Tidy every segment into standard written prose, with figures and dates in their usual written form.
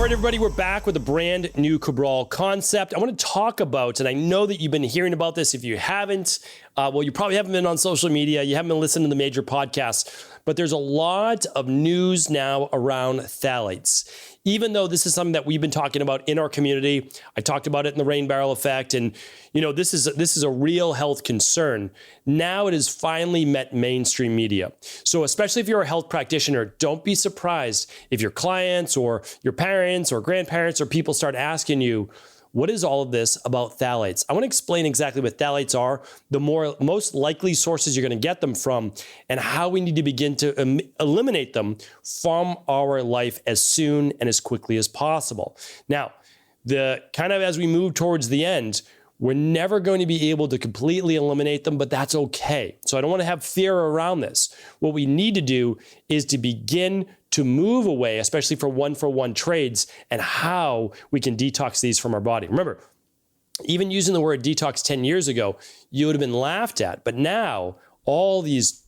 right, everybody, we're back with a brand new Cabral Concept. I want to talk about, and I know that you've been hearing about this. If you haven't, well, you probably haven't been on social media. You haven't been listening to the major podcasts, but there's a lot of news now around phthalates. Even though this is something that we've been talking about in our community, I talked about it in the rain barrel effect, and this is a real health concern. Now it has finally met mainstream media. So especially if you're a health practitioner, don't be surprised if your clients or your parents or grandparents or people start asking you, what is all of this about phthalates? I want to explain exactly what phthalates are, the most likely sources you're going to get them from, and how we need to begin to eliminate them from our life as soon and as quickly as possible. Now, as we move towards the end, we're never going to be able to completely eliminate them, but that's okay. So I don't want to have fear around this. What we need to do is to begin to move away, especially for one-for-one trades, and how we can detox these from our body. Remember, even using the word detox 10 years ago, you would have been laughed at. But now all these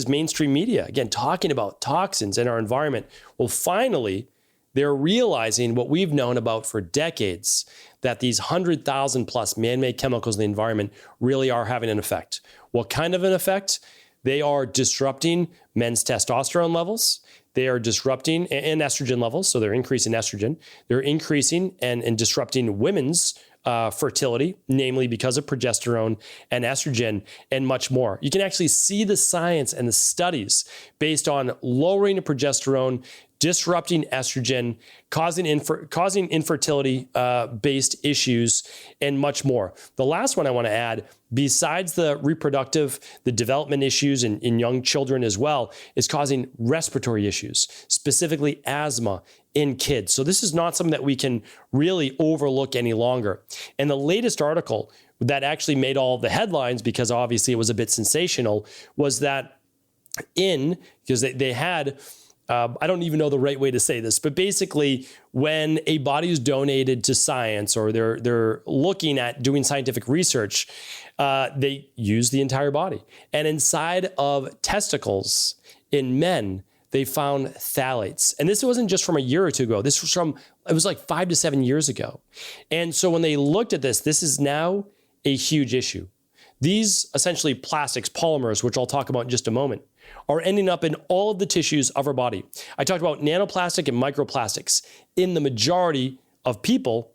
mainstream media, again, talking about toxins in our environment, well, finally, they're realizing what we've known about for decades, that these 100,000 plus man-made chemicals in the environment really are having an effect. What kind of an effect? They are disrupting men's testosterone levels. They are disrupting and estrogen levels, so they're increasing estrogen. They're increasing and disrupting women's fertility, namely because of progesterone and estrogen and much more. You can actually see the science and the studies based on lowering the progesterone, disrupting estrogen, causing infertility-based issues, and much more. The last one I want to add, besides the reproductive, the development issues in young children as well, is causing respiratory issues, specifically asthma in kids. So this is not something that we can really overlook any longer. And the latest article that actually made all the headlines, because obviously it was a bit sensational, was that because they had, I don't even know the right way to say this, but basically when a body is donated to science, or they're looking at doing scientific research, they use the entire body. And inside of testicles in men, they found phthalates. And this wasn't just from a year or two ago. It was like 5 to 7 years ago. And so when they looked at this is now a huge issue. These essentially plastics, polymers, which I'll talk about in just a moment, are ending up in all of the tissues of our body. I talked about nanoplastic and microplastics in the majority of people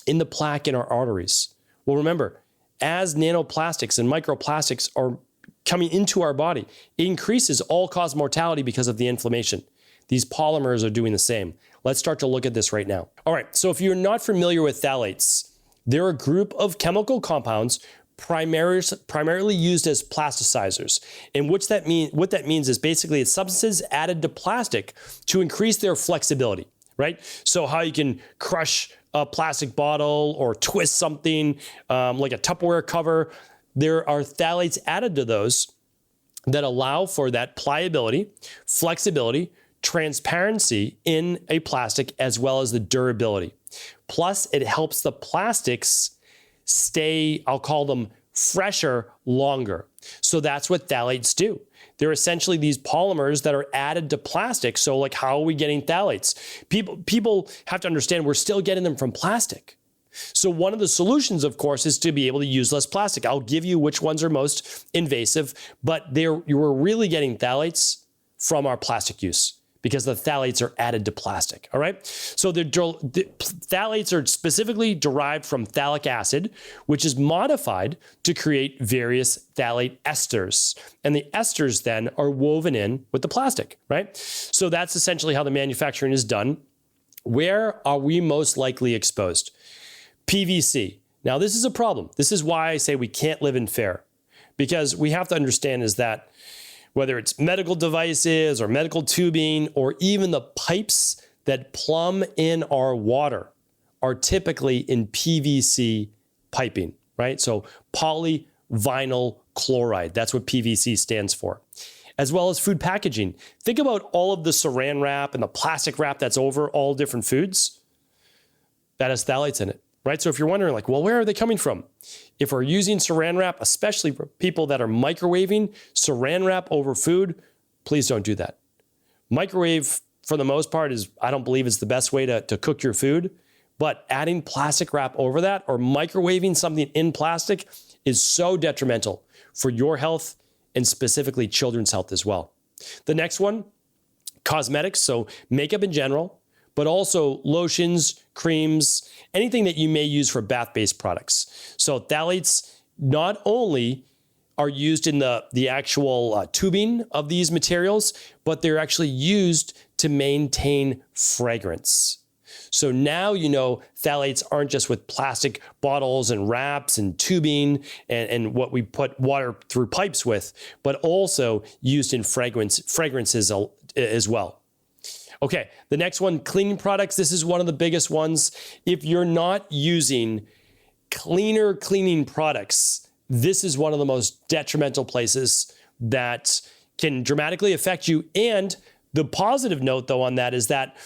in the plaque in our arteries. Well, remember, as nanoplastics and microplastics are coming into our body, it increases all-cause mortality because of the inflammation. These polymers are doing the same. Let's start to look at this right now. All right, so if you're not familiar with phthalates, they're a group of chemical compounds primarily used as plasticizers. And what that means is basically it's substances added to plastic to increase their flexibility, right? So how you can crush a plastic bottle or twist something like a Tupperware cover, there are phthalates added to those that allow for that pliability, flexibility, transparency in a plastic, as well as the durability. Plus, it helps the plastics stay, I'll call them fresher, longer. So that's what phthalates do. They're essentially these polymers that are added to plastic. So like, how are we getting phthalates? People have to understand we're still getting them from plastic. So one of the solutions, of course, is to be able to use less plastic. I'll give you which ones are most invasive, but you were really getting phthalates from our plastic use, because the phthalates are added to plastic, all right? So the phthalates are specifically derived from phthalic acid, which is modified to create various phthalate esters. And the esters then are woven in with the plastic, right? So that's essentially how the manufacturing is done. Where are we most likely exposed? PVC. Now, this is a problem. This is why I say we can't live in fear, because we have to understand is that whether it's medical devices or medical tubing or even the pipes that plumb in our water are typically in PVC piping, right? So polyvinyl chloride, that's what PVC stands for. As well as food packaging. Think about all of the saran wrap and the plastic wrap that's over all different foods. That has phthalates in it, right? So if you're wondering like, well, where are they coming from? If we're using saran wrap, especially for people that are microwaving saran wrap over food, please don't do that. Microwave for the most part, I don't believe it's the best way to cook your food. But adding plastic wrap over that or microwaving something in plastic is so detrimental for your health and specifically children's health as well. The next one, cosmetics, so makeup in general, but also lotions, creams, anything that you may use for bath-based products. So phthalates not only are used in the actual tubing of these materials, but they're actually used to maintain fragrance. So now you know phthalates aren't just with plastic bottles and wraps and tubing and what we put water through pipes with, but also used in fragrances as well. Okay, the next one, cleaning products. This is one of the biggest ones. If you're not using cleaner cleaning products, this is one of the most detrimental places that can dramatically affect you. And the positive note, though, on that is that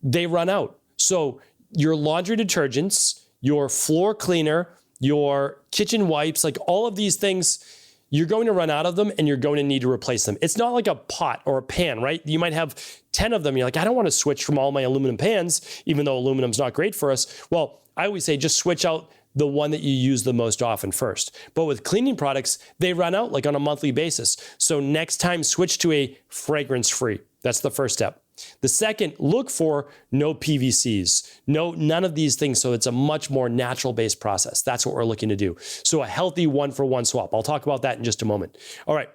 they run out. So your laundry detergents, your floor cleaner, your kitchen wipes, like all of these things, you're going to run out of them and you're going to need to replace them. It's not like a pot or a pan, right? You might have 10 of them. You're like, I don't want to switch from all my aluminum pans, even though aluminum's not great for us. Well, I always say just switch out the one that you use the most often first. But with cleaning products, they run out like on a monthly basis. So next time, switch to a fragrance-free. That's the first step. The second, look for no PVCs, none of these things. So it's a much more natural-based process. That's what we're looking to do. So a healthy one-for-one swap. I'll talk about that in just a moment. All right.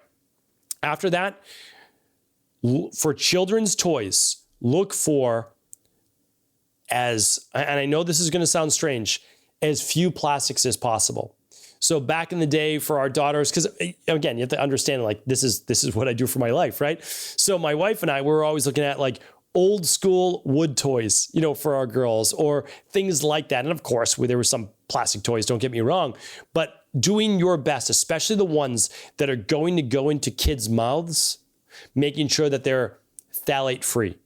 After that, for children's toys, look for and I know this is going to sound strange, as few plastics as possible. So back in the day for our daughters, because again, you have to understand, like, this is what I do for my life, right? So my wife and I, we were always looking at like old school wood toys, for our girls or things like that. And of course, there were some plastic toys, don't get me wrong, but doing your best, especially the ones that are going to go into kids' mouths, making sure that they're phthalate free,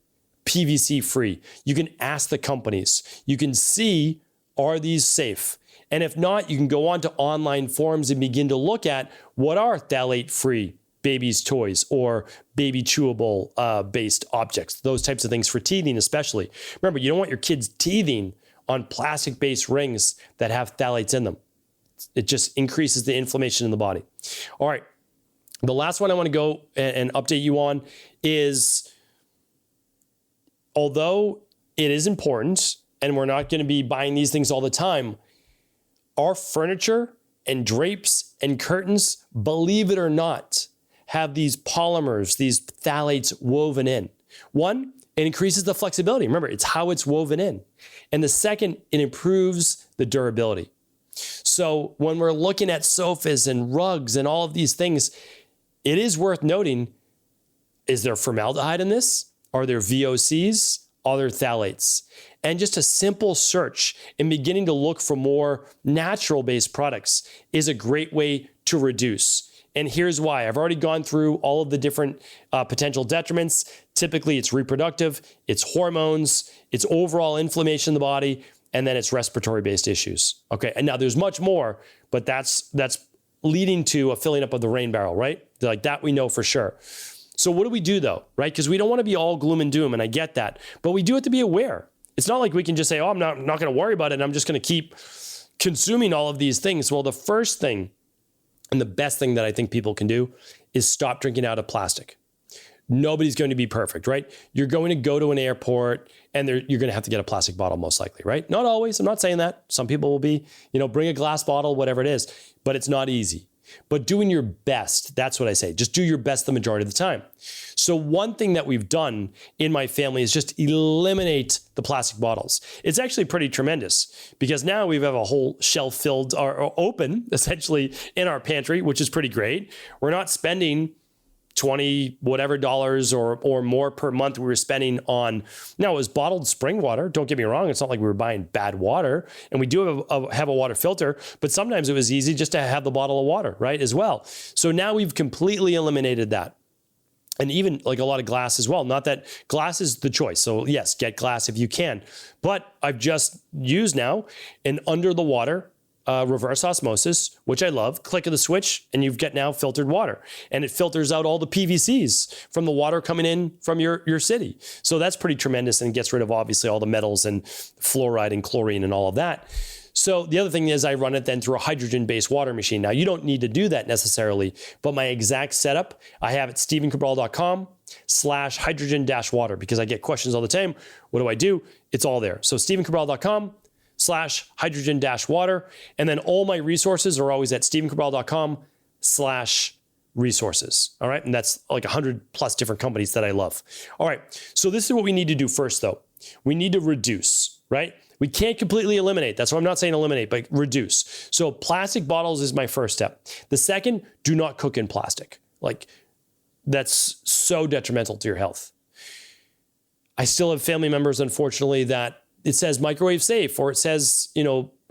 PVC free. You can ask the companies, you can see, are these safe? And if not, you can go on to online forums and begin to look at what are phthalate-free babies' toys or baby chewable based objects, those types of things for teething especially. Remember, you don't want your kids teething on plastic-based rings that have phthalates in them. It just increases the inflammation in the body. All right, the last one I want to go and update you on is, although it is important and we're not going to be buying these things all the time, our furniture and drapes and curtains, believe it or not, have these polymers, these phthalates woven in. One, it increases the flexibility. Remember, it's how it's woven in. And the second, it improves the durability. So when we're looking at sofas and rugs and all of these things, it is worth noting, is there formaldehyde in this? Are there VOCs? Are there phthalates? And just a simple search and beginning to look for more natural-based products is a great way to reduce. And here's why. I've already gone through all of the different potential detriments. Typically, it's reproductive, it's hormones, it's overall inflammation in the body, and then it's respiratory-based issues. Okay, and now there's much more, but that's leading to a filling up of the rain barrel, right? Like that we know for sure. So what do we do though, right? Because we don't want to be all gloom and doom, and I get that, but we do have to be aware. It's not like we can just say, oh, I'm not going to worry about it, and I'm just going to keep consuming all of these things. Well, the first thing and the best thing that I think people can do is stop drinking out of plastic. Nobody's going to be perfect, right? You're going to go to an airport and you're going to have to get a plastic bottle most likely, right? Not always. I'm not saying that. Some people will be, bring a glass bottle, whatever it is, but it's not easy. But doing your best, that's what I say. Just do your best the majority of the time. So one thing that we've done in my family is just eliminate the plastic bottles. It's actually pretty tremendous because now we have a whole shelf filled or open essentially in our pantry, which is pretty great. We're not spending $20 whatever dollars or more per month we were spending on. Now, it was bottled spring water. Don't get me wrong. It's not like we were buying bad water, and we do have a water filter, but sometimes it was easy just to have the bottle of water, right, as well. So now we've completely eliminated that. And even like a lot of glass as well. Not that glass is the choice. So yes, get glass if you can. But I've just used now an under the water reverse osmosis, which I love. Click of the switch and you've got now filtered water. And it filters out all the PVCs from the water coming in from your city. So that's pretty tremendous and gets rid of obviously all the metals and fluoride and chlorine and all of that. So the other thing is I run it then through a hydrogen-based water machine. Now you don't need to do that necessarily, but my exact setup, I have at stephencabral.com/hydrogen-water because I get questions all the time. What do I do? It's all there. So stephencabral.com/hydrogen-water. And then all my resources are always at stephencabral.com/resources. All right. And that's like 100 plus different companies that I love. All right. So this is what we need to do first though. We need to reduce, right? We can't completely eliminate. That's why I'm not saying eliminate, but reduce. So plastic bottles is my first step. The second, do not cook in plastic. Like that's so detrimental to your health. I still have family members, unfortunately, that it says microwave safe, or it says,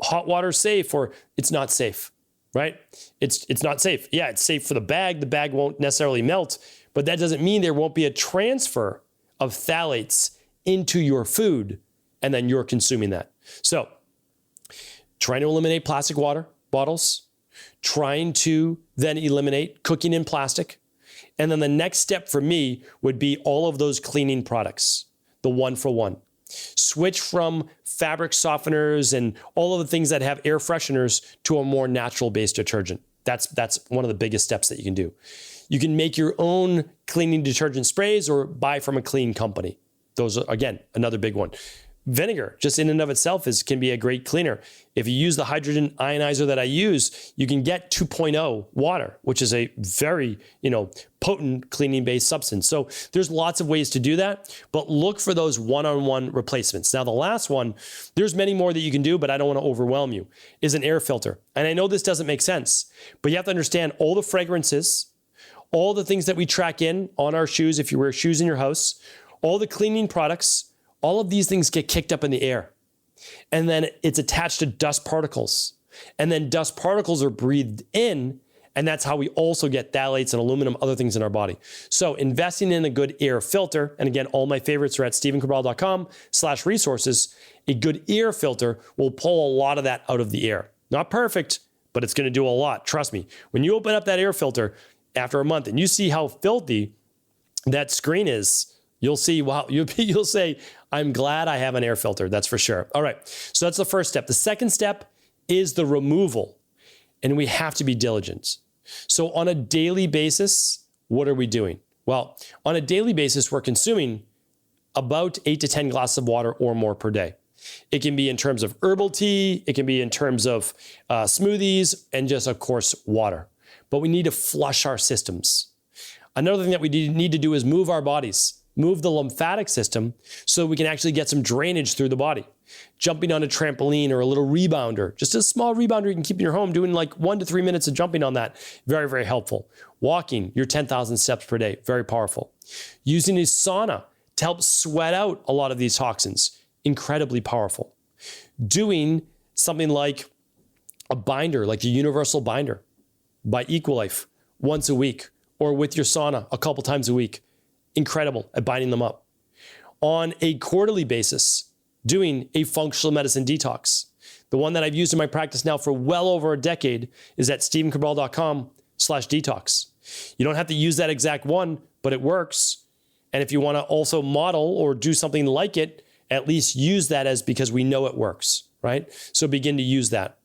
hot water safe, or it's not safe, right? It's not safe. Yeah, it's safe for the bag. The bag won't necessarily melt, but that doesn't mean there won't be a transfer of phthalates into your food, and then you're consuming that. So trying to eliminate plastic water bottles, trying to then eliminate cooking in plastic. And then the next step for me would be all of those cleaning products, the 1-for-1. Switch from fabric softeners and all of the things that have air fresheners to a more natural-based detergent. That's one of the biggest steps that you can do. You can make your own cleaning detergent sprays or buy from a clean company. Those are, again, another big one. Vinegar, just in and of itself, can be a great cleaner. If you use the hydrogen ionizer that I use, you can get 2.0 water, which is a very, potent cleaning-based substance. So there's lots of ways to do that, but look for those one-on-one replacements. Now, the last one, there's many more that you can do, but I don't want to overwhelm you, is an air filter. And I know this doesn't make sense, but you have to understand all the fragrances, all the things that we track in on our shoes, if you wear shoes in your house, all the cleaning products, all of these things get kicked up in the air, and then it's attached to dust particles, and then dust particles are breathed in, and that's how we also get phthalates and aluminum, other things in our body. So investing in a good air filter, and again, all my favorites are at stephencabral.com/resources. A good air filter will pull a lot of that out of the air. Not perfect, but it's going to do a lot. Trust me. When you open up that air filter after a month and you see how filthy that screen is, you'll see, wow, you'll say, I'm glad I have an air filter. That's for sure. All right. So that's the first step. The second step is the removal, and we have to be diligent. So on a daily basis, what are we doing? Well, on a daily basis, we're consuming about 8 to 10 glasses of water or more per day. It can be in terms of herbal tea. It can be in terms of smoothies and just, of course, water. But we need to flush our systems. Another thing that we need to do is move our bodies. Move the lymphatic system so we can actually get some drainage through the body. Jumping on a trampoline or a little rebounder, just a small rebounder you can keep in your home, doing like 1 to 3 minutes of jumping on that. Very, very helpful. Walking your 10,000 steps per day, very powerful. Using a sauna to help sweat out a lot of these toxins, incredibly powerful. Doing something like a binder, like the universal binder by Equilife once a week, or with your sauna a couple times a week. Incredible at binding them up. On a quarterly basis, doing a functional medicine detox. The one that I've used in my practice now for well over a decade is at stephencabral.com/detox. You don't have to use that exact one, but it works. And if you want to also model or do something like it, at least use that as, because we know it works, right? So begin to use that.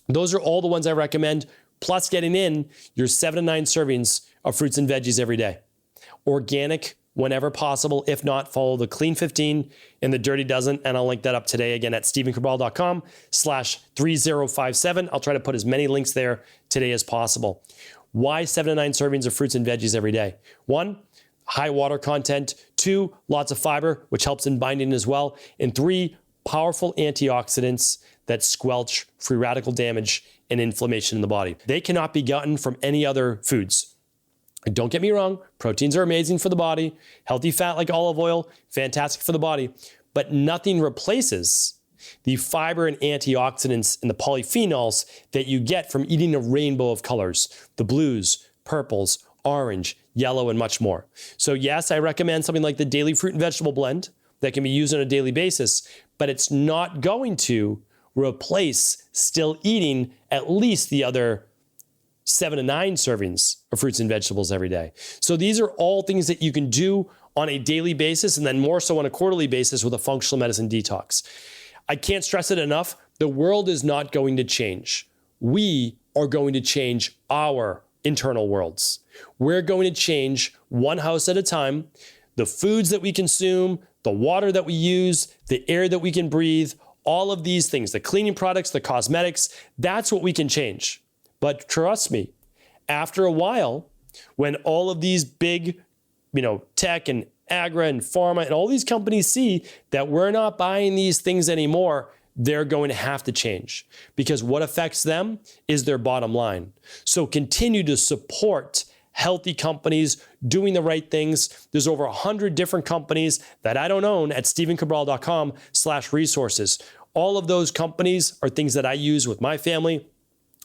Those are all the ones I recommend, plus getting in your 7 to 9 servings of fruits and veggies every day. Organic whenever possible. If not, follow the Clean 15 and the Dirty Dozen. And I'll link that up today again at stephencabral.com/3057. I'll try to put as many links there today as possible. Why 7 to 9 servings of fruits and veggies every day? 1, high water content. 2, lots of fiber, which helps in binding as well. And 3, powerful antioxidants that squelch free radical damage and inflammation in the body. They cannot be gotten from any other foods. Don't get me wrong, proteins are amazing for the body. Healthy fat like olive oil, fantastic for the body. But nothing replaces the fiber and antioxidants and the polyphenols that you get from eating a rainbow of colors, the blues, purples, orange, yellow, and much more. So yes, I recommend something like the daily fruit and vegetable blend that can be used on a daily basis, but it's not going to replace still eating at least the other 7 to 9 servings of fruits and vegetables every day. So these are all things that you can do on a daily basis, and then more so on a quarterly basis with a functional medicine detox. I can't stress it enough. The world is not going to change. We are going to change our internal worlds. We're going to change one house at a time. The foods that we consume, the water that we use, the air that we can breathe, all of these things, the cleaning products, the cosmetics, that's what we can change. But trust me, after a while, when all of these big, tech and agra and pharma and all these companies see that we're not buying these things anymore, they're going to have to change, because what affects them is their bottom line. So continue to support healthy companies doing the right things. There's over 100 different companies that I don't own at stephencabral.com/resources. All of those companies are things that I use with my family,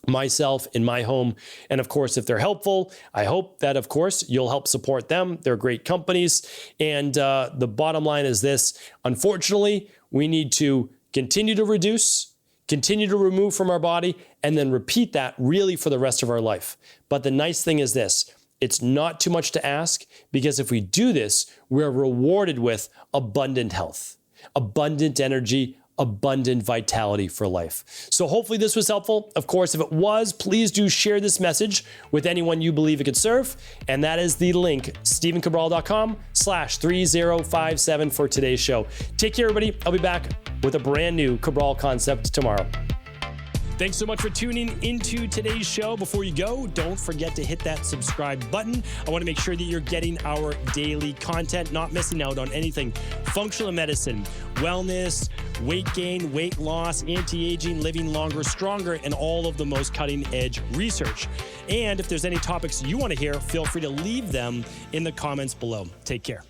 myself, in my home. And of course, if they're helpful, I hope that, of course, you'll help support them. They're great companies. And the bottom line is this: unfortunately, we need to continue to reduce, continue to remove from our body, and then repeat that really for the rest of our life. But the nice thing is this: it's not too much to ask, because if we do this, we're rewarded with abundant health, abundant energy, abundant vitality for life. So hopefully this was helpful. Of course, if it was, please do share this message with anyone you believe it could serve. And that is the link, stephencabral.com/3057 for today's show. Take care, everybody. I'll be back with a brand new Cabral Concept tomorrow. Thanks so much for tuning into today's show. Before you go, don't forget to hit that subscribe button. I want to make sure that you're getting our daily content, not missing out on anything functional medicine, wellness, weight gain, weight loss, anti-aging, living longer, stronger, and all of the most cutting-edge research. And if there's any topics you want to hear, feel free to leave them in the comments below. Take care.